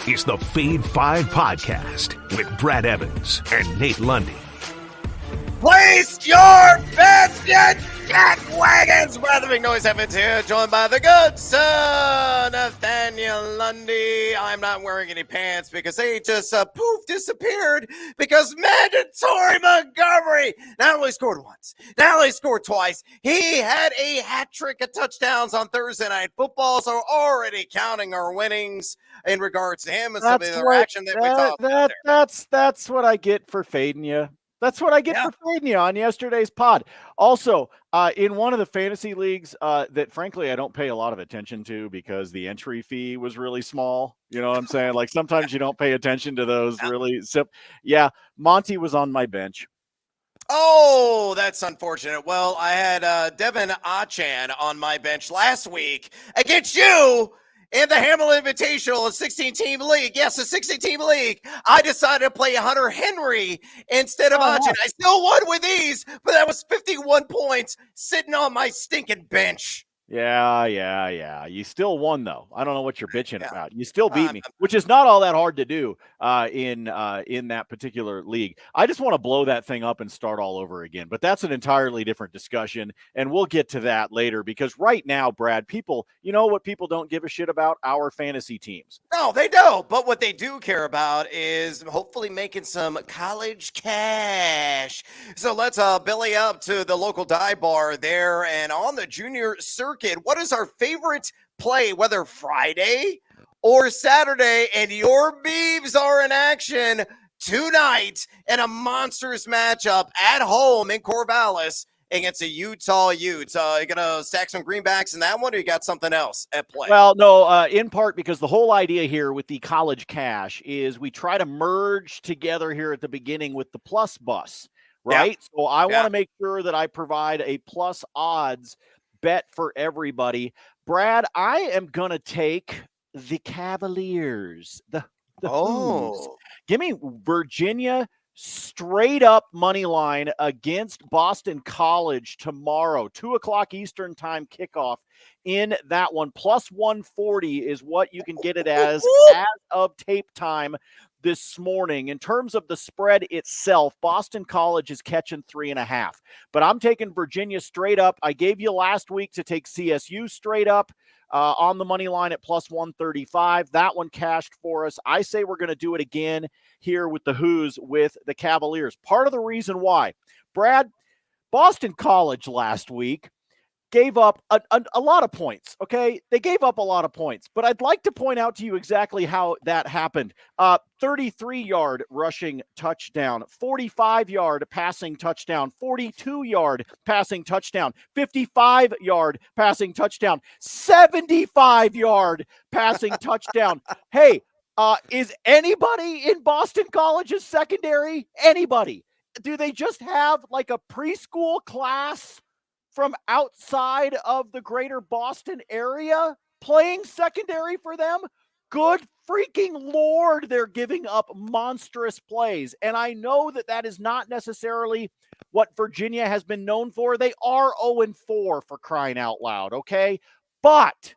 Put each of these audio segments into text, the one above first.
is the Fade 5 Podcast with Brad Evans and Nate Lundy. Place your bets, you jack wagons! Brother Big Noise Evans here, joined by the good son, Nathaniel Lundy. I'm not wearing any pants because they just disappeared because mandatory Montgomery not only scored once, not only scored twice, he had a hat trick of touchdowns on Thursday Night Football, so already counting our winnings in regards to him and some of the other action that we talked about there. That's what I get for fading you. That's what I get for fading you on yesterday's pod. Also, in one of the fantasy leagues that, frankly, I don't pay a lot of attention to because the entry fee was really small. You know what I'm saying? Like, sometimes you don't pay attention to those really. Yeah, Monty was on my bench. Oh, that's unfortunate. Well, I had Devin Achan on my bench last week against you in the Hamilton Invitational, a 16-team league. Yes, a 16-team league. I decided to play Hunter Henry instead of Achan. I still won with ease, but that was 51 points sitting on my stinking bench. Yeah. You still won, though. I don't know what you're bitching about. You still beat me, which is not all that hard to do in that particular league. I just want to blow that thing up and start all over again. But that's an entirely different discussion, and we'll get to that later because right now, Brad, people, you know what people don't give a shit about? Our fantasy teams. No, they don't. But what they do care about is hopefully making some college cash. So let's belly up to the local dive bar there and on the junior circuit. What is our favorite play, whether Friday or Saturday? And your Beavs are in action tonight in a monstrous matchup at home in Corvallis against a Utah Utes. You gonna stack some greenbacks in that one, or you got something else at play? Well, no, in part because the whole idea here with the college cash is we try to merge together here at the beginning with the plus bus, right? So I want to make sure that I provide a plus odds bet for everybody. Brad, I am going to take the Cavaliers. The Hoos. Give me Virginia straight up money line against Boston College tomorrow, 2:00 Eastern time kickoff in that one. Plus 140 is what you can get it as of tape time this morning. In terms of the spread itself, Boston College is catching 3.5, but I'm taking Virginia straight up. I gave you last week to take CSU straight up on the money line at plus 135. That one cashed for us. I say we're going to do it again here with the Hoos with the Cavaliers. Part of the reason why, Brad, Boston College last week gave up a lot of points, okay? They gave up a lot of points, but I'd like to point out to you exactly how that happened. 33-yard rushing touchdown, 45-yard passing touchdown, 42-yard passing touchdown, 55-yard passing touchdown, 75-yard passing touchdown. Hey, is anybody in Boston College's secondary? Anybody? Do they just have like a preschool class from outside of the greater Boston area playing secondary for them? Good freaking Lord, they're giving up monstrous plays. And I know that that is not necessarily what Virginia has been known for. They are 0-4 for crying out loud, okay? But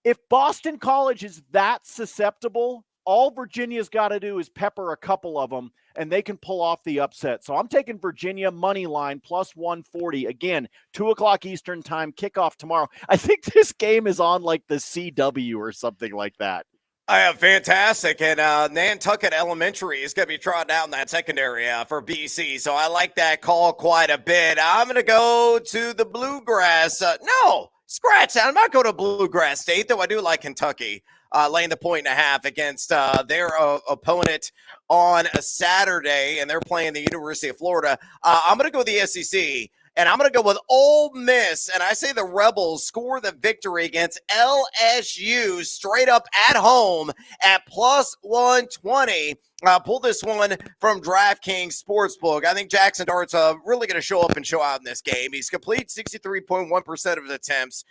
if Boston College is that susceptible, all Virginia's got to do is pepper a couple of them, and they can pull off the upset. So I'm taking Virginia money line plus 140. Again, 2:00 Eastern time, kickoff tomorrow. I think this game is on like the CW or something like that. Fantastic. And Nantucket Elementary is going to be trotting out in that secondary for BC. So I like that call quite a bit. I'm going to go to the Bluegrass. No, scratch that. I'm not going to Bluegrass State, though I do like Kentucky. Laying the 1.5 against their opponent on a Saturday, and they're playing the University of Florida. I'm going to go with the SEC, and I'm going to go with Ole Miss, and I say the Rebels score the victory against LSU straight up at home at plus 120. Pull this one from DraftKings Sportsbook. I think Jackson Dart's really going to show up and show out in this game. He's complete 63.1% of his attempts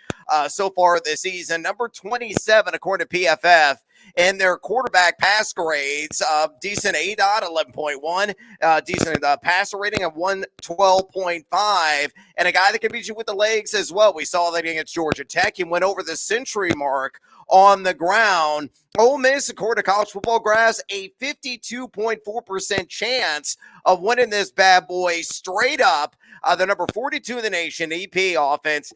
so far this season. Number 27, according to PFF, in their quarterback pass grades. Decent ADOT, 11.1. Decent passer rating of 112.5. and a guy that can beat you with the legs as well. We saw that against Georgia Tech. He went over the century mark on the ground. Ole Miss, according to College Football Graphs, a 52.4% chance of winning this bad boy straight up. The number 42 in the nation, EPA offense.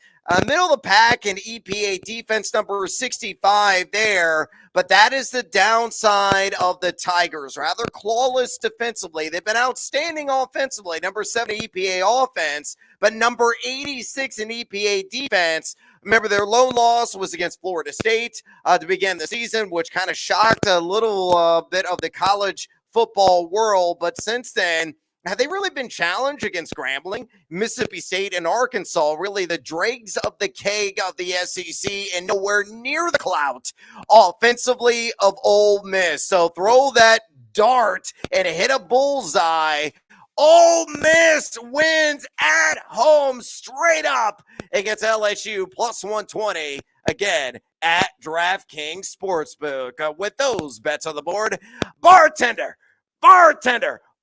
Middle of the pack and EPA defense, number 65 there. But that is the downside of the Tigers. Rather clawless defensively. They've been outstanding offensively. Number 7 EPA offense, but number 86 in EPA defense. Remember, their lone loss was against Florida State to begin the season, which kind of shocked a little bit of the college football world. But since then, have they really been challenged against Grambling, Mississippi State, and Arkansas? Really the dregs of the keg of the SEC and nowhere near the clout offensively of Ole Miss. So throw that dart and hit a bullseye. Ole Miss wins at home straight up against LSU plus 120 again at DraftKings Sportsbook. With those bets on the board, bartender,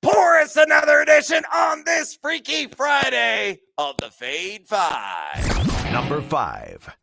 pour us another edition on this Freaky Friday of the Fade 5. Number 5.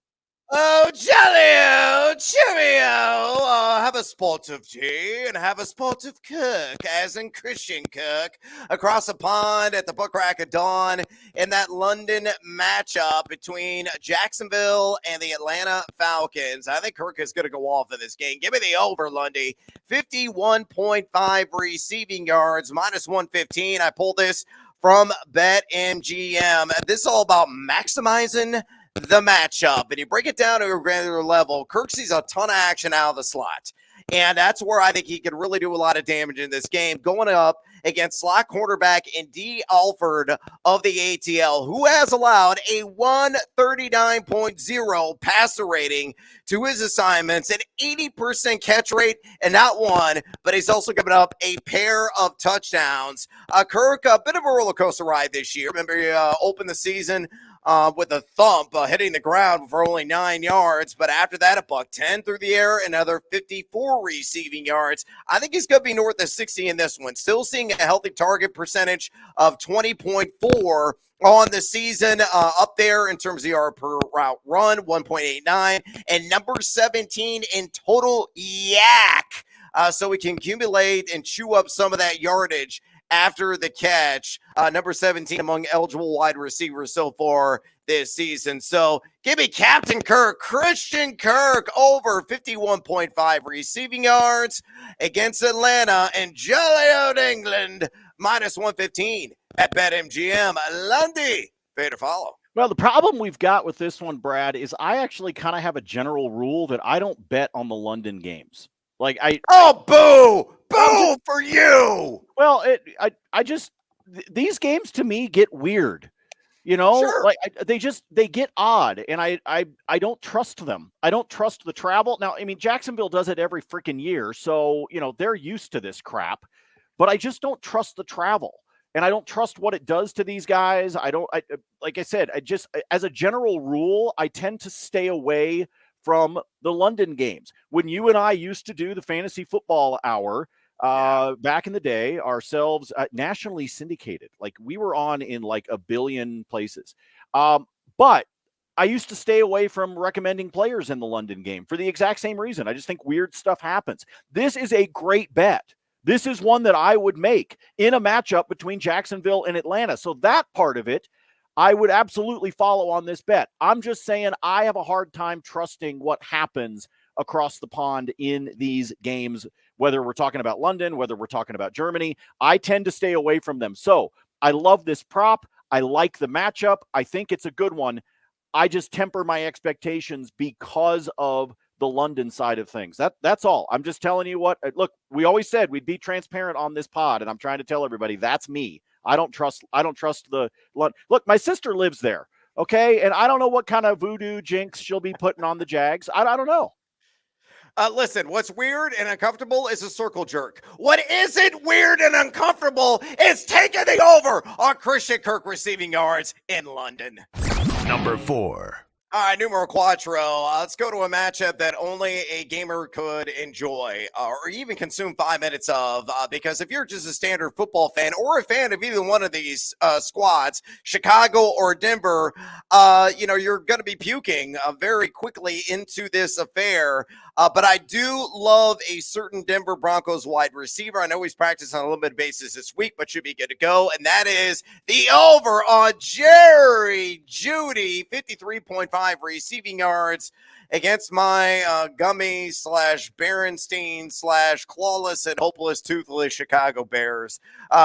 Oh, Jolly-o, Cheerio, have a spot of tea and have a spot of Kirk, as in Christian Kirk, across the pond at the Buck Crack of Dawn in that London matchup between Jacksonville and the Atlanta Falcons. I think Kirk is going to go off in this game. Give me the over, Lundy. 51.5 receiving yards, minus 115. I pulled this from BetMGM. This is all about maximizing the matchup. And you break it down to a granular level, Kirk sees a ton of action out of the slot. And that's where I think he could really do a lot of damage in this game, going up against slot cornerback and D. Alford of the ATL, who has allowed a 139.0 passer rating to his assignments, an 80% catch rate, and not one, but he's also given up a pair of touchdowns. Kirk, a bit of a roller coaster ride this year. Remember, he opened the season with a thump, hitting the ground for only 9 yards. But after that, a $110 through the air, another 54 receiving yards. I think he's going to be north of 60 in this one. Still seeing a healthy target percentage of 20.4 on the season, up there in terms of yard per route run, 1.89, and number 17 in total yak. So we can accumulate and chew up some of that yardage after the catch. Number 17 among eligible wide receivers so far this season. So give me Captain Kirk, Christian Kirk, over 51.5 receiving yards against Atlanta, and Jolly Old England minus 115 at BetMGM. Lundy, pay to follow. Well, the problem we've got with this one, Brad, is I actually kind of have a general rule that I don't bet on the London games. Like boo for you. Well, these games to me get weird, you know, Sure. like they get odd, and I don't trust them. I don't trust the travel. Now, I mean, Jacksonville does it every freaking year, so you know they're used to this crap. But I just don't trust the travel, and I don't trust what it does to these guys. Like I said, as a general rule, I tend to stay away from the London games. When you and I used to do the fantasy football hour back in the day, ourselves nationally syndicated, like we were on in like a billion places. But I used to stay away from recommending players in the London game for the exact same reason. I just think weird stuff happens. This is a great bet. This is one that I would make in a matchup between Jacksonville and Atlanta. So that part of it, I would absolutely follow on this bet. I'm just saying I have a hard time trusting what happens across the pond in these games, whether we're talking about London, whether we're talking about Germany. I tend to stay away from them. So I love this prop. I like the matchup. I think it's a good one. I just temper my expectations because of the London side of things. That's all. I'm just telling you what, look, we always said we'd be transparent on this pod, and I'm trying to tell everybody that's me. I don't trust the look, my sister lives there. Okay. And I don't know what kind of voodoo jinx she'll be putting on the Jags. I don't know. Listen, what's weird and uncomfortable is a circle jerk. What isn't weird and uncomfortable is taking the over on Christian Kirk receiving yards in London. Number 4. All right, numero quattro. Let's go to a matchup that only a gamer could enjoy or even consume 5 minutes of. Because if you're just a standard football fan or a fan of either one of these squads, Chicago or Denver, you're going to be puking very quickly into this affair. But I do love a certain Denver Broncos wide receiver. I know he's practiced on a limited basis this week, but should be good to go. And that is the over on Jerry Jeudy, 53.5 receiving yards against my gummy / Berenstein / clawless and hopeless toothless Chicago Bears.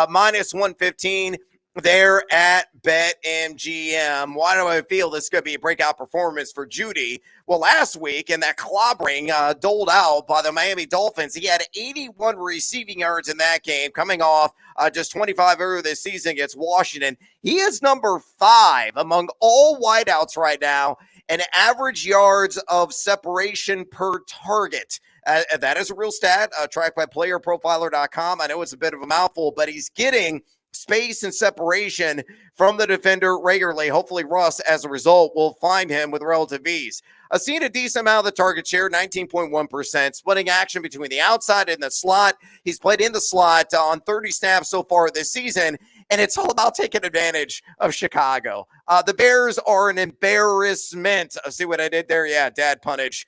Minus 115. There at BetMGM. Why do I feel this is going to be a breakout performance for Jeudy? Well, last week in that clobbering doled out by the Miami Dolphins, he had 81 receiving yards in that game, coming off just 25 earlier this season against Washington. He is number 5 among all wideouts right now in average yards of separation per target. That is a real stat, tracked by playerprofiler.com. I know it's a bit of a mouthful, but he's getting space and separation from the defender regularly. Hopefully Russ, as a result, will find him with relative ease. I've seen a decent amount of the target share, 19.1%, splitting action between the outside and the slot. He's played in the slot on 30 snaps so far this season, and it's all about taking advantage of Chicago. The Bears are an embarrassment. See what I did there? Yeah, dad punnage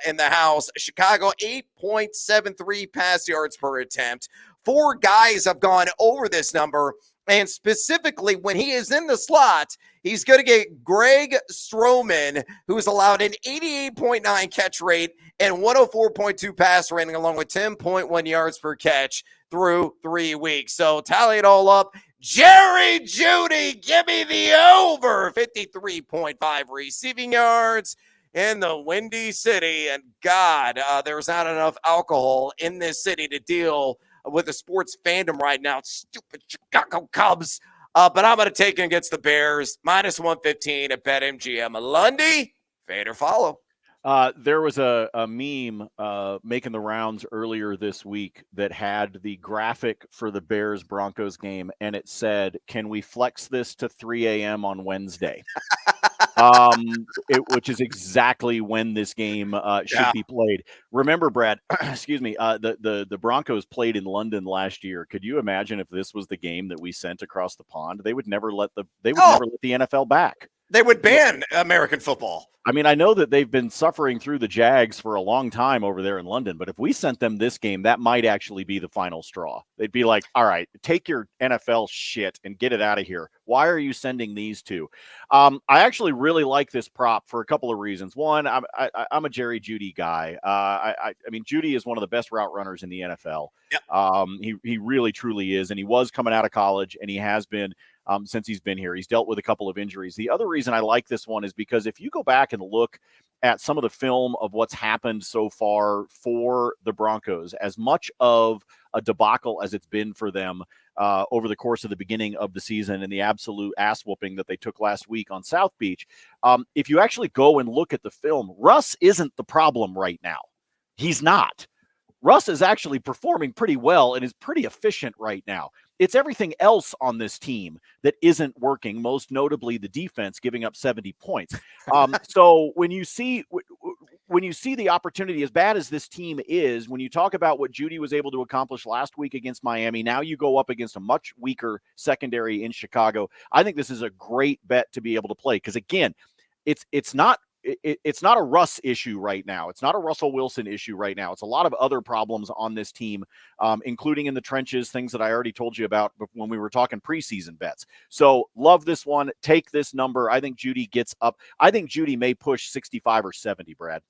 in the house. Chicago, 8.73 pass yards per attempt. 4 guys have gone over this number, and specifically when he is in the slot, he's going to get Greg Stroman, who's allowed an 88.9 catch rate and 104.2 pass rating, along with 10.1 yards per catch through 3 weeks. So tally it all up. Jerry Jeudy, give me the over. 53.5 receiving yards in the Windy City. And God, there's not enough alcohol in this city to deal with the sports fandom right now. Stupid Chicago Cubs. But I'm going to take him against the Bears. Minus 115 at BetMGM. Lundy, fade or follow. There was a meme making the rounds earlier this week that had the graphic for the Bears-Broncos game, and it said, "Can we flex this to 3 a.m. on Wednesday?" Which is exactly when this game should be played. Remember, Brad, excuse me, the Broncos played in London last year. Could you imagine if this was the game that we sent across the pond? They would never let the NFL back. They would ban American football. I mean, I know that they've been suffering through the Jags for a long time over there in London, but if we sent them this game, that might actually be the final straw. They'd be like, all right, take your NFL shit and get it out of here. Why are you sending these two? I actually really like this prop for a couple of reasons. One, I'm a Jerry Jeudy guy. I mean, Jeudy is one of the best route runners in the NFL. Yep. He really, truly is, and he was coming out of college, and he has been since he's been here. He's dealt with a couple of injuries. The other reason I like this one is because if you go back and look at some of the film of what's happened so far for the Broncos, as much of a debacle as it's been for them over the course of the beginning of the season and the absolute ass whooping that they took last week on South Beach, if you actually go and look at the film, Russ isn't the problem right now. He's not. Russ is actually performing pretty well and is pretty efficient right now. It's everything else on this team that isn't working, most notably the defense giving up 70 points. So when you see the opportunity, as bad as this team is, when you talk about what Jeudy was able to accomplish last week against Miami, now you go up against a much weaker secondary in Chicago. I think this is a great bet to be able to play because, again, it's not a Russ issue right now. It's not a Russell Wilson issue right now. It's a lot of other problems on this team, including in the trenches, things that I already told you about when we were talking preseason bets. So love this one. Take this number. I think Jeudy gets up. I think Jeudy may push 65 or 70, Brad.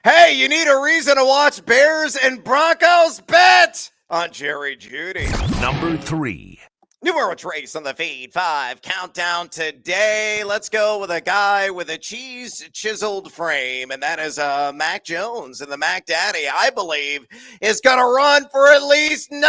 Hey, you need a reason to watch Bears and Broncos? Bet on Jerry Jeudy. Number 3. Numero Trace on the Feed 5 countdown today. Let's go with a guy with a chiseled frame, and that is Mac Jones. And the Mac Daddy, I believe, is going to run for at least 9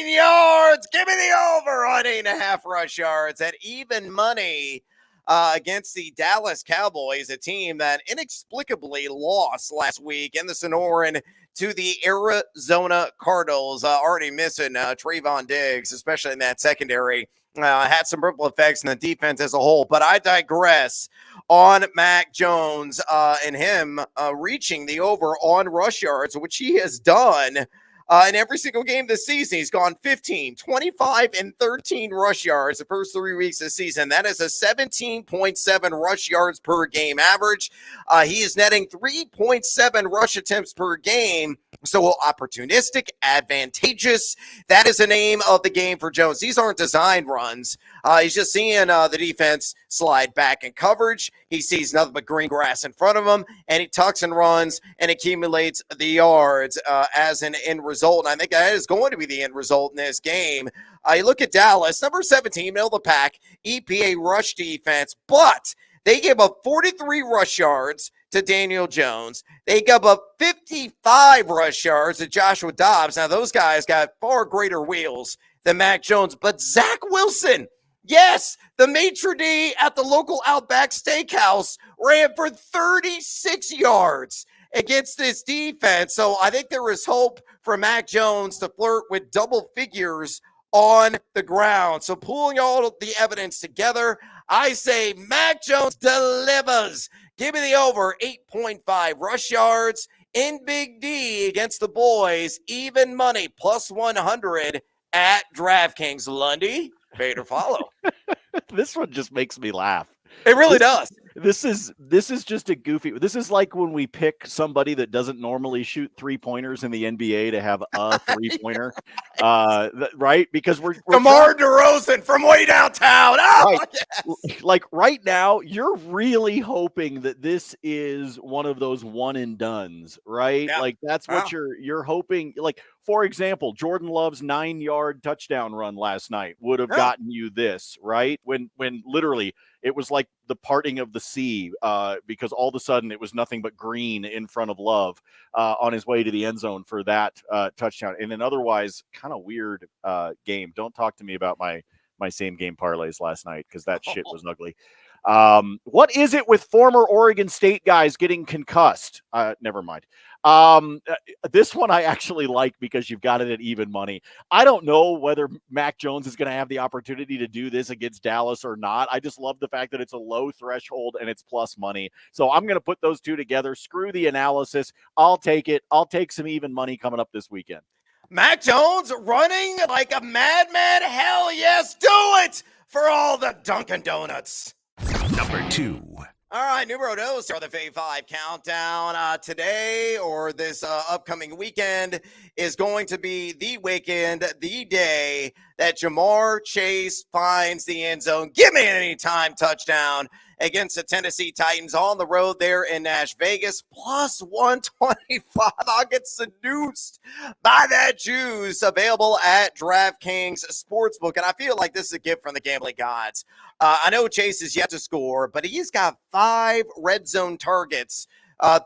yards. Give me the over on 8.5 rush yards at even money against the Dallas Cowboys, a team that inexplicably lost last week in the Sonoran to the Arizona Cardinals, already missing Trayvon Diggs, especially in that secondary. Had some ripple effects in the defense as a whole, but I digress. on Mac Jones and him reaching the over on rush yards, which he has done in every single game this season. He's gone 15, 25, and 13 rush yards the first 3 weeks of the season. That is a 17.7 rush yards per game average. He is netting 3.7 rush attempts per game. So opportunistic, advantageous. That is the name of the game for Jones. These aren't designed runs. He's just seeing the defense slide back in coverage. He sees nothing but green grass in front of him, and he tucks and runs and accumulates the yards as an end result. And I think that is going to be the end result in this game. You look at Dallas, number 17, middle of the pack, EPA rush defense, but they gave up 43 rush yards to Daniel Jones. They gave up 55 rush yards to Joshua Dobbs. Now, those guys got far greater wheels than Mac Jones, but Zach Wilson, yes, the maitre d' at the local Outback Steakhouse ran for 36 yards against this defense. So I think there is hope for Mac Jones to flirt with double figures on the ground. So pulling all of the evidence together, I say Mac Jones delivers. Give me the over 8.5 rush yards in Big D against the boys. Even money plus 100 at DraftKings. Lundy, pay to follow. This one just makes me laugh. It really does. This is just a goofy. This is like when we pick somebody that doesn't normally shoot 3-pointers in the NBA to have a 3-pointer, right? Because we're DeMar DeRozan from way downtown. Oh, right. yes. Like right now, you're really hoping that this is one of those one and dones, right? Yeah. Like that's what you're hoping. Like, for example, Jordan Love's 9-yard touchdown run last night would have gotten you this, right? When literally it was like the parting of the sea, because all of a sudden it was nothing but green in front of Love on his way to the end zone for that touchdown. In an otherwise kind of weird game. Don't talk to me about my same game parlays last night because that shit was ugly. What is it with former Oregon State guys getting concussed? Never mind. This one I actually like because you've got it at even money. I don't know whether Mac Jones is going to have the opportunity to do this against Dallas or not. I just love the fact that it's a low threshold and it's plus money. So I'm going to put those two together. Screw the analysis. I'll take it. I'll take some even money coming up this weekend. Mac Jones running like a madman. Hell yes, do it for all the Dunkin' Donuts. Number 2. All right, numero dos for the Fave 5 countdown. Today or this upcoming weekend is going to be the weekend, the day that Jamar Chase finds the end zone. Give me an anytime touchdown against the Tennessee Titans on the road there in Nash Vegas, plus 125. I'll get seduced by that juice available at DraftKings Sportsbook. And I feel like this is a gift from the gambling gods. I know Chase is yet to score, but he's got 5 red zone targets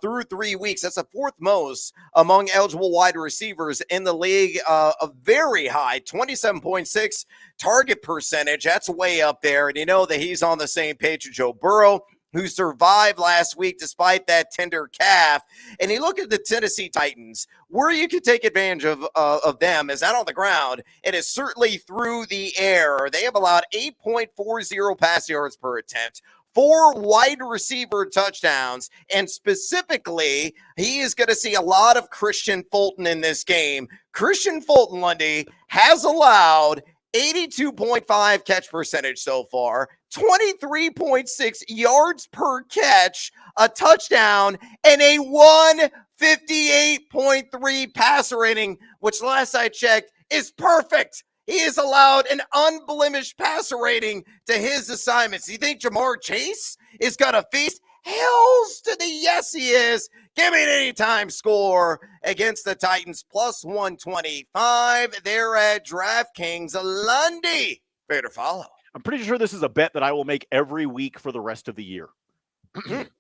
through 3 weeks. That's the 4th most among eligible wide receivers in the league. A very high 27.6 target percentage. That's way up there. And you know that he's on the same page with Joe Burrow, who survived last week despite that tender calf. And you look at the Tennessee Titans, where you can take advantage of them is out on the ground. It is certainly through the air. They have allowed 8.40 pass yards per attempt, 4 wide receiver touchdowns, and specifically, he is going to see a lot of Christian Fulton in this game. Christian Fulton, Lundy, has allowed 82.5 catch percentage so far, 23.6 yards per catch, a touchdown, and a 158.3 passer rating, which last I checked is perfect. He has allowed an unblemished passer rating to his assignments. You think Jamar Chase is going to feast? Hells to the yes, he is. Give me an anytime score against the Titans, plus 125. They're at DraftKings. Lundy, fair to follow. I'm pretty sure this is a bet that I will make every week for the rest of the year.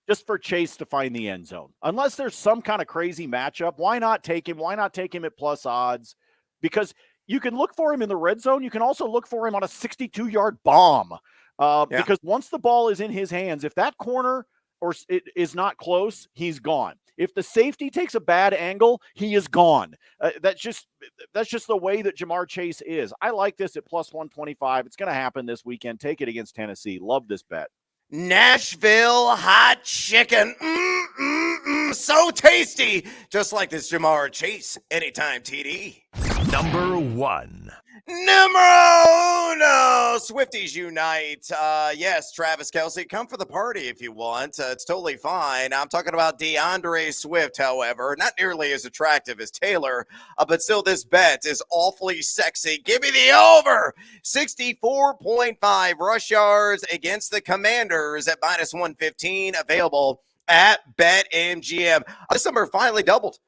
Just for Chase to find the end zone. Unless there's some kind of crazy matchup, why not take him? Why not take him at plus odds? Because you can look for him in the red zone. You can also look for him on a 62-yard bomb. Because once the ball is in his hands, if that corner or it is not close, he's gone. If the safety takes a bad angle, he is gone. That's just the way that Jamar Chase is. I like this at plus 125. It's going to happen this weekend. Take it against Tennessee. Love this bet. Nashville hot chicken. So tasty. Just like this Jamar Chase anytime TD. Number 1. Numero uno, Swifties unite. Yes, Travis Kelce, come for the party if you want. It's totally fine. I'm talking about DeAndre Swift, however, not nearly as attractive as Taylor, but still this bet is awfully sexy. Give me the over. 64.5 rush yards against the Commanders at minus 115, available at BetMGM. This number finally doubled.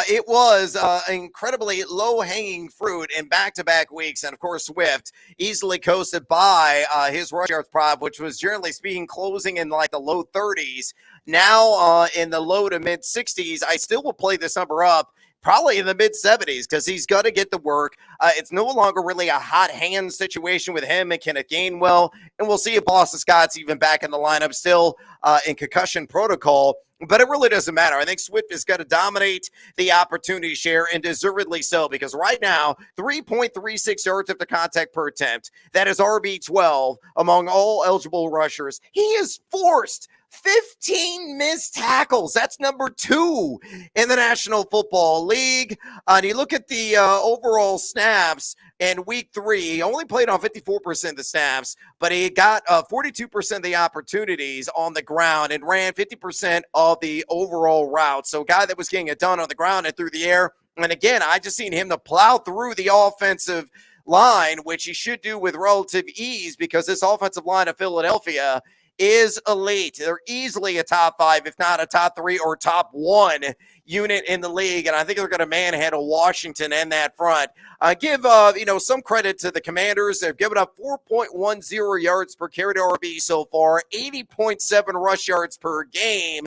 It was incredibly low-hanging fruit in back-to-back weeks. And, of course, Swift easily coasted by his rush yards prop, which was generally speaking closing in like the low 30s. Now in the low to mid-60s, I still will play this number up probably in the mid-70s because he's got to get the work. It's no longer really a hot hand situation with him and Kenneth Gainwell. And we'll see if Boston Scott's even back in the lineup still in concussion protocol. But it really doesn't matter. I think Swift is going to dominate the opportunity share, and deservedly so, because right now, 3.36 yards after contact per attempt. That is RB12 among all eligible rushers. He is forced 15 missed tackles. That's number 2 in the National Football League. And you look at the overall snaps in week 3, he only played on 54% of the snaps, but he got 42% of the opportunities on the ground and ran 50% of the overall route. So a guy that was getting it done on the ground and through the air. And again, I just seen him to plow through the offensive line, which he should do with relative ease because this offensive line of Philadelphia is elite. They're easily a top 5, if not a top 3 or top 1 unit in the league. And I think they're going to manhandle Washington in that front. Give some credit to the Commanders. They've given up 4.10 yards per carry to RB so far, 80.7 rush yards per game.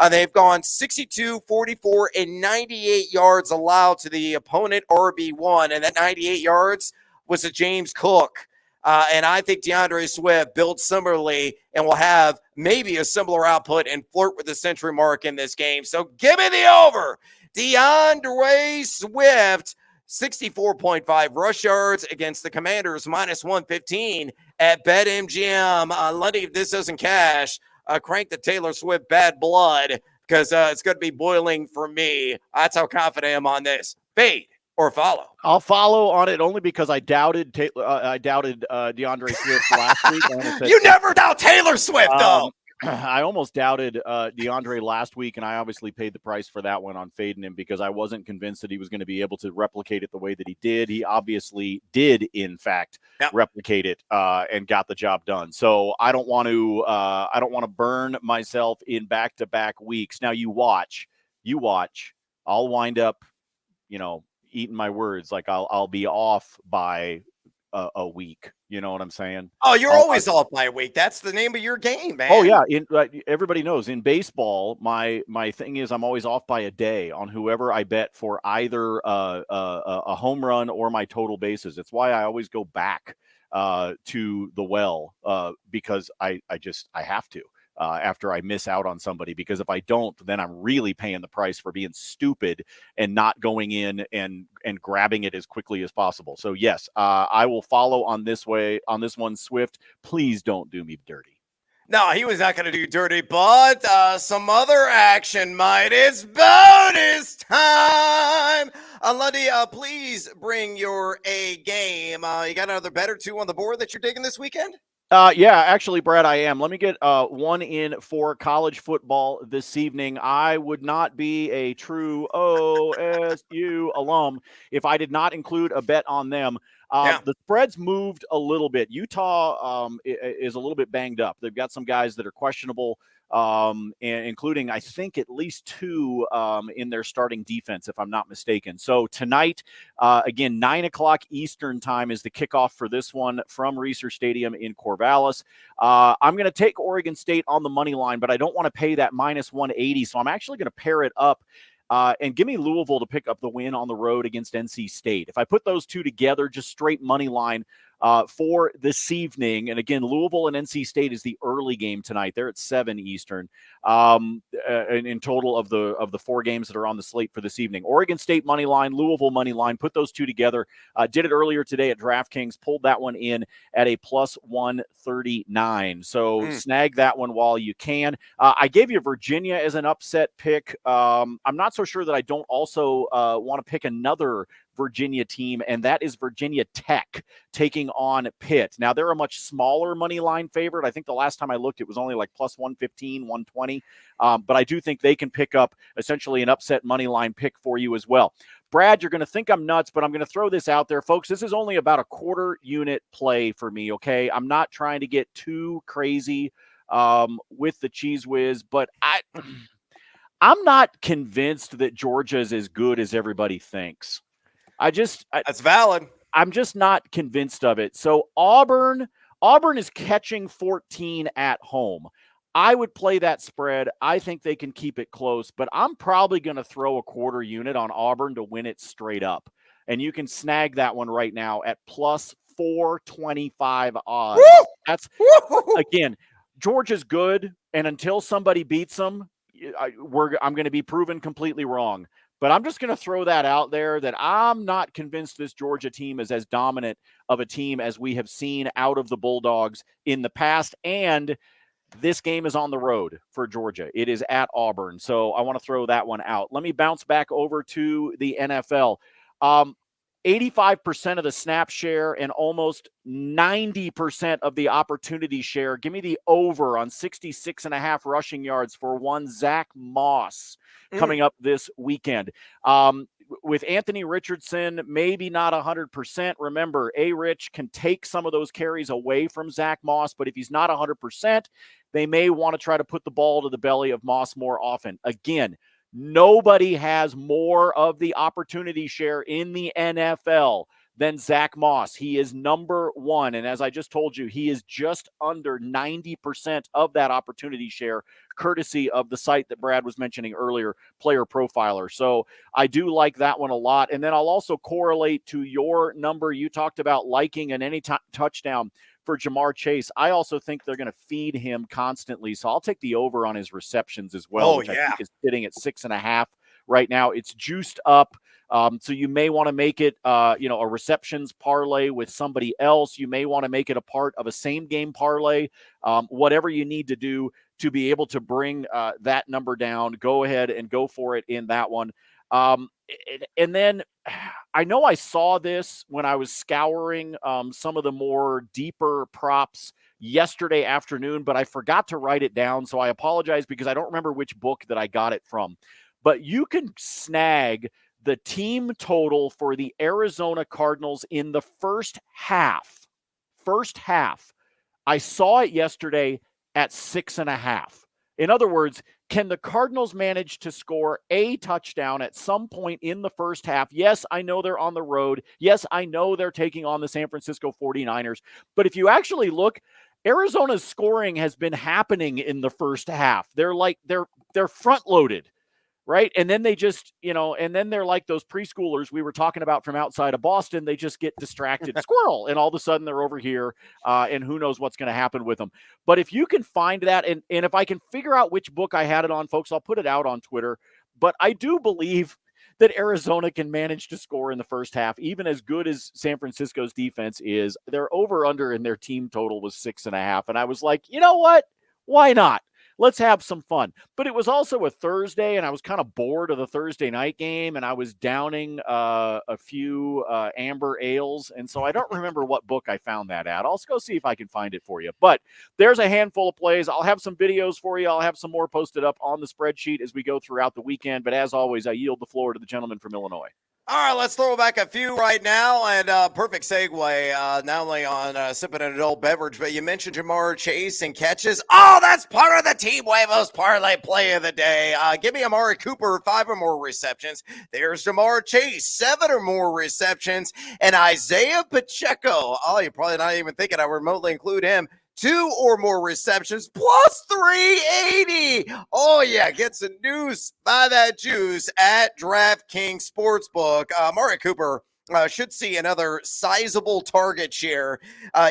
They've gone 62, 44, and 98 yards allowed to the opponent RB1. And that 98 yards was to James Cook. And I think DeAndre Swift builds similarly and will have maybe a similar output and flirt with the century mark in this game. So give me the over. DeAndre Swift, 64.5 rush yards against the Commanders, minus 115 at BetMGM. Lundy, if this doesn't cash, crank the Taylor Swift bad blood because it's going to be boiling for me. That's how confident I am on this. Fade or follow? I'll follow on it only because I doubted DeAndre Swift last week. You never doubt Taylor Swift, though. I almost doubted DeAndre last week, and I obviously paid the price for that one on fading him because I wasn't convinced that he was going to be able to replicate it the way that he did. He obviously did, in fact, replicate it and got the job done. So I don't want to burn myself in back-to-back weeks. Now you watch. I'll wind up, eating my words. Like I'll be off by a week. You know what I'm saying? Oh, you're always off by a week. That's the name of your game, man. Oh yeah. Everybody knows in baseball, my thing is I'm always off by a day on whoever I bet for either a home run or my total bases. It's why I always go back to the well because I have to. After I miss out on somebody, because if I don't, then I'm really paying the price for being stupid and not going in and grabbing it as quickly as possible. So yes, I will follow on this one, Swift. Please don't do me dirty. No, he was not going to do dirty, but some other action might. It's bonus time. Lundy, please bring your A game. You got another bet or two on the board that you're digging this weekend? Yeah, actually, Brad, I am. Let me get one in for college football this evening. I would not be a true OSU alum if I did not include a bet on them. The spreads moved a little bit. Utah is a little bit banged up. They've got some guys that are questionable, and including, I think, at least 2 in their starting defense, if I'm not mistaken. So tonight, again, 9 o'clock Eastern time is the kickoff for this one from Reser Stadium in Corvallis. I'm going to take Oregon State on the money line, but I don't want to pay that minus 180, so I'm actually going to pair it up and give me Louisville to pick up the win on the road against NC State. If I put those two together, just straight money line, for this evening. And again, Louisville and NC State is the early game tonight. They're at 7 Eastern. In total of the 4 games that are on the slate for this evening. Oregon State money line, Louisville money line. Put those two together. Did it earlier today at DraftKings. Pulled that one in at a plus 139. So snag that one while you can. I gave you Virginia as an upset pick. I'm not so sure that I don't also want to pick another Virginia team, and that is Virginia Tech taking on Pitt. Now, they're a much smaller money line favorite. I think the last time I looked, it was only like plus 115, 120. But I do think they can pick up essentially an upset money line pick for you as well. Brad, you're going to think I'm nuts, but I'm going to throw this out there, folks. This is only about a quarter unit play for me, okay? I'm not trying to get too crazy with the Cheese Whiz, but I'm not convinced that Georgia is as good as everybody thinks. That's valid. I'm just not convinced of it. So Auburn is catching 14 at home. I would play that spread. I think they can keep it close, but I'm probably going to throw a quarter unit on Auburn to win it straight up. And you can snag that one right now at plus 425 odds. Woo! That's, again, Georgia's good, and until somebody beats them, I'm going to be proven completely wrong. But I'm just going to throw that out there that I'm not convinced this Georgia team is as dominant of a team as we have seen out of the Bulldogs in the past. And this game is on the road for Georgia. It is at Auburn. So I want to throw that one out. Let me bounce back over to the NFL. 85% of the snap share and almost 90% of the opportunity share. Give me the over on 66.5 rushing yards for one Zach Moss coming up this weekend. With Anthony Richardson, maybe not 100%. Remember, A-Rich can take some of those carries away from Zach Moss, but if he's not 100%, they may want to try to put the ball to the belly of Moss more often. Again, nobody has more of the opportunity share in the NFL than Zach Moss. He is number one. And as I just told you, he is just under 90% of that opportunity share, courtesy of the site that Brad was mentioning earlier, Player Profiler. So I do like that one a lot. And then I'll also correlate to your number. You talked about liking an any touchdown for Jamar Chase. I also think they're going to feed him constantly. So I'll take the over on his receptions as well, which I think is sitting at 6.5 right now. It's juiced up. So you may want to make it, a receptions parlay with somebody else. You may want to make it a part of a same game parlay. Whatever you need to do to be able to bring that number down, go ahead and go for it in that one. And then I know I saw this when I was scouring some of the more deeper props yesterday afternoon, but I forgot to write it down. So I apologize because I don't remember which book that I got it from. But you can snag the team total for the Arizona Cardinals in the first half. I saw it yesterday at 6.5. In other words, can the Cardinals manage to score a touchdown at some point in the first half? Yes, I know they're on the road. Yes, I know they're taking on the San Francisco 49ers. But if you actually look, Arizona's scoring has been happening in the first half. They're front loaded. Right. And then they just, and then they're like those preschoolers we were talking about from outside of Boston. They just get distracted, squirrel. And all of a sudden they're over here and who knows what's going to happen with them. But if you can find that, and if I can figure out which book I had it on, folks, I'll put it out on Twitter. But I do believe that Arizona can manage to score in the first half, even as good as San Francisco's defense is. Their over under in their team total was 6.5. And I was like, you know what? Why not? Let's have some fun. But it was also a Thursday, and I was kind of bored of the Thursday night game, and I was downing a few amber ales, and so I don't remember what book I found that at. I'll go see if I can find it for you. But there's a handful of plays. I'll have some videos for you. I'll have some more posted up on the spreadsheet as we go throughout the weekend. But as always, I yield the floor to the gentleman from Illinois. All right, let's throw back a few right now, and perfect segue, not only on sipping an adult beverage, but you mentioned Jamar Chase and catches. Oh, that's part of the Team Huevos parlay play of the day. Give me Amari Cooper, 5 or more receptions. There's Jamar Chase, 7 or more receptions, and Isaiah Pacheco. Oh, you're probably not even thinking I remotely include him. 2 or more receptions, plus 380. Oh, yeah, get some news by that juice at DraftKings Sportsbook. Amari Cooper, should see another sizable target share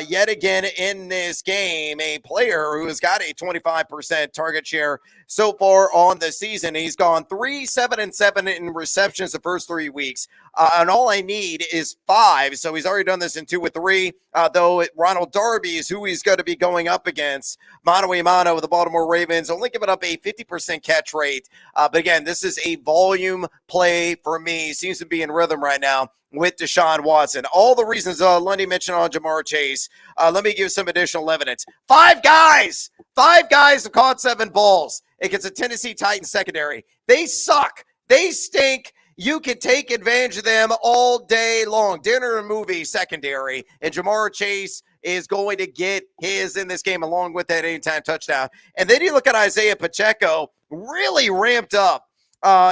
yet again in this game. A player who has got a 25% target share so far on the season. He's gone 3, 7, and 7 in receptions the first 3 weeks. And all I need is 5. So he's already done this in 2 with 3. Though Ronald Darby is who he's going to be going up against. Mano a mano with the Baltimore Ravens, only giving up a 50% catch rate. But again, this is a volume play for me. Seems to be in rhythm right now with Deshaun Watson. All the reasons Lundy mentioned on Jamar Chase. Let me give some additional evidence. 5 guys have caught 7 balls against a Tennessee Titans secondary. They suck. They stink. You can take advantage of them all day long. Dinner and movie secondary. And Jamar Chase is going to get his in this game along with that anytime touchdown. And then you look at Isaiah Pacheco, really ramped up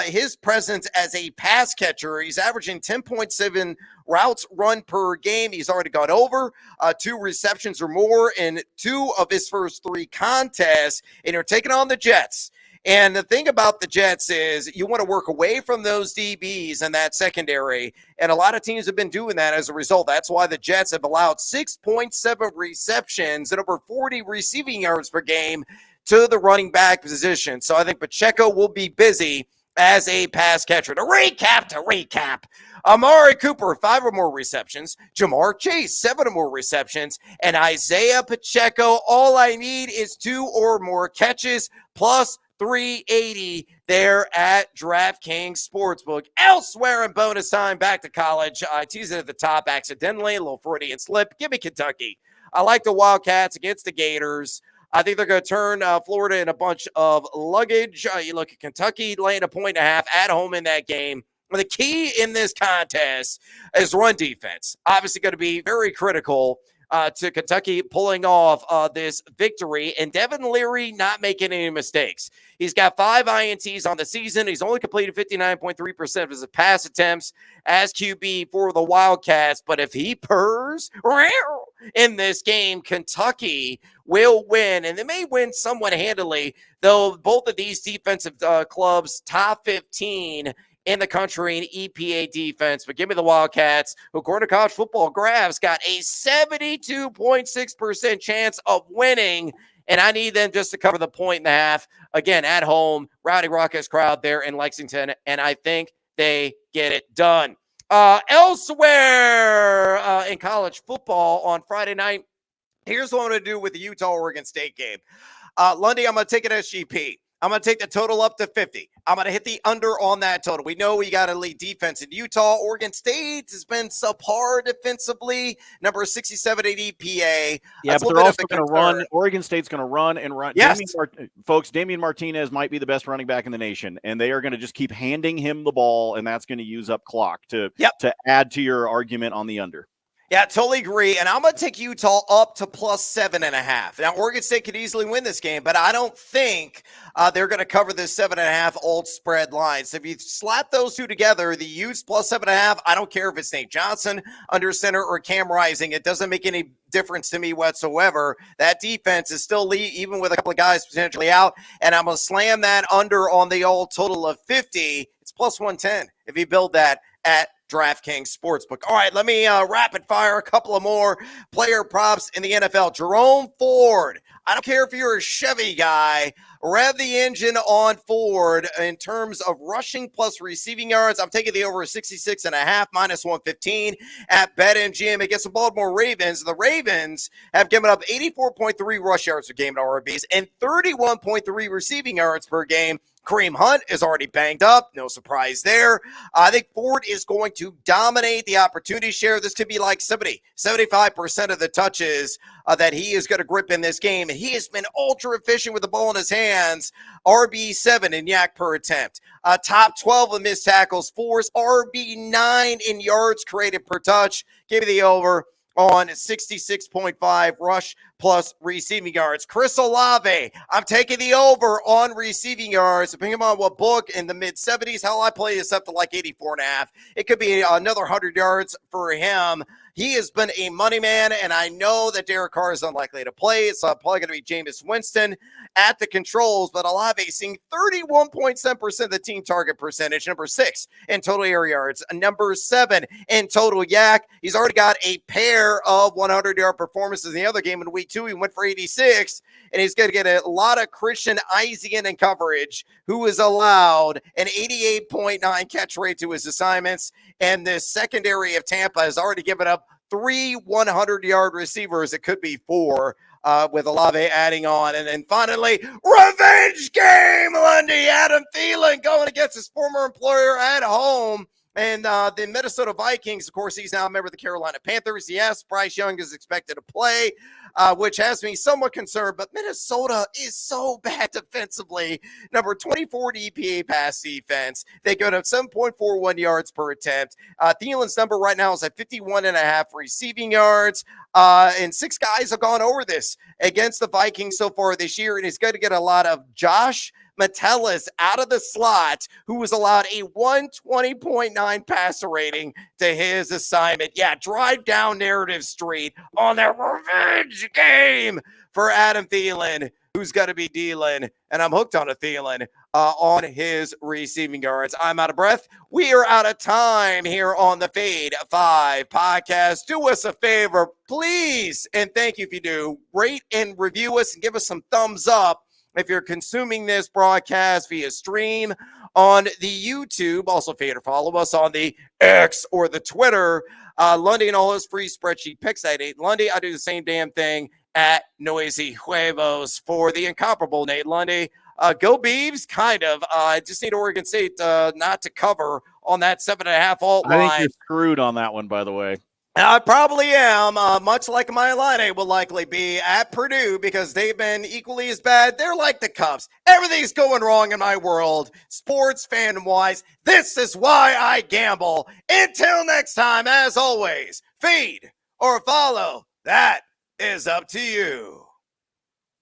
his presence as a pass catcher. He's averaging 10.7 routes run per game. He's already got over 2 receptions or more in 2 of his first 3 contests. And you're taking on the Jets. And the thing about the Jets is you want to work away from those DBs and that secondary. And a lot of teams have been doing that as a result. That's why the Jets have allowed 6.7 receptions and over 40 receiving yards per game to the running back position. So I think Pacheco will be busy as a pass catcher. To recap, Amari Cooper, 5 or more receptions. Jamar Chase, 7 or more receptions. And Isaiah Pacheco, all I need is 2 or more catches plus 380 there at DraftKings Sportsbook. Elsewhere in bonus time, back to college. I teased it at the top accidentally, a little Freudian slip. Give me Kentucky. I like the Wildcats against the Gators. I think they're going to turn Florida in a bunch of luggage. You look at Kentucky laying a 1.5 at home in that game. The key in this contest is run defense. Obviously going to be very critical to Kentucky pulling off this victory, and Devin Leary not making any mistakes. He's got 5 INTs on the season. He's only completed 59.3% of his pass attempts as QB for the Wildcats, but if he purrs in this game, Kentucky will win, and they may win somewhat handily, though both of these defensive clubs top 15 in the country in EPA defense. But give me the Wildcats, who according to College Football Graphs got a 72.6% chance of winning, and I need them just to cover the 1.5. Again, at home, rowdy raucous crowd there in Lexington, and I think they get it done. Elsewhere in college football on Friday night, here's what I'm going to do with the Utah-Oregon State game. Lundy, I'm going to take an SGP. I'm going to take the total up to 50. I'm going to hit the under on that total. We know we got elite defense in Utah. Oregon State has been subpar defensively, number 67 at EPA. Yeah, but they're also going to run. Oregon State's going to run and run. Yes. Damian Martinez might be the best running back in the nation, and they are going to just keep handing him the ball, and that's going to use up clock to add to your argument on the under. Yeah, totally agree. And I'm going to take Utah up to plus 7.5. Now, Oregon State could easily win this game, but I don't think they're going to cover this 7.5 old spread line. So if you slap those two together, the Utes plus 7.5, I don't care if it's Nate Johnson under center or Cam Rising. It doesn't make any difference to me whatsoever. That defense is still elite, even with a couple of guys potentially out. And I'm going to slam that under on the old total of 50. It's plus 110 if you build that at DraftKings Sportsbook. All right, let me rapid fire a couple of more player props in the NFL. Jerome Ford. I don't care if you're a Chevy guy. Rev the engine on Ford in terms of rushing plus receiving yards. I'm taking the over 66.5 minus 115 at BetMGM against the Baltimore Ravens. The Ravens have given up 84.3 rush yards per game at RBs and 31.3 receiving yards per game. Kareem Hunt is already banged up. No surprise there. I think Ford is going to dominate the opportunity share. This could be like 75% of the touches that he is going to grip in this game. And he has been ultra efficient with the ball in his hands. RB7 in yak per attempt. Top 12 of missed tackles. Force RB9 in yards created per touch. Give me the over on 66.5 rush plus receiving yards. Chris Olave, I'm taking the over on receiving yards, depending on what book, in the mid-70s. Hell, I play this up to like 84.5. It could be another 100 yards for him. He has been a money man, and I know that Derek Carr is unlikely to play. It's probably going to be Jameis Winston at the controls, but Olave seeing 31.7% of the team target percentage, number 6 in total air yards, number 7 in total yak. He's already got a pair of 100-yard performances in the other game in week 2. He went for 86, and he's going to get a lot of Christian Eisian in coverage, who is allowed an 88.9 catch rate to his assignments, and the secondary of Tampa has already given up 3 100-yard receivers. It could be 4 with Olave adding on. And then finally, revenge game, Lundy. Adam Thielen going against his former employer at home. And the Minnesota Vikings, of course, he's now a member of the Carolina Panthers. Yes, Bryce Young is expected to play, which has me somewhat concerned. But Minnesota is so bad defensively. Number 24 EPA pass defense. They go to 7.41 yards per attempt. Thielen's number right now is at 51.5 receiving yards. And 6 guys have gone over this against the Vikings so far this year. And he's going to get a lot of Josh Metellus out of the slot, who was allowed a 120.9 passer rating to his assignment. Yeah, drive down Narrative Street on that revenge game for Adam Thielen, who's going to be dealing, and I'm hooked on a Thielen on his receiving yards. I'm out of breath. We are out of time here on the Fade 5 podcast. Do us a favor, please, and thank you if you do. Rate and review us and give us some thumbs up if you're consuming this broadcast via stream on the YouTube. Also, fade or follow us on the X or the Twitter. Lundy and all his free spreadsheet picks at Nate Lundy. I do the same damn thing at Noisy Huevos for the incomparable Nate Lundy. Go Beavs, kind of. I just need Oregon State not to cover on that 7.5 alt line. I think you're screwed on that one, by the way. I probably am, much like my Illini will likely be at Purdue, because they've been equally as bad. They're like the Cubs. Everything's going wrong in my world, sports fan-wise. This is why I gamble. Until next time, as always, feed or follow. That is up to you.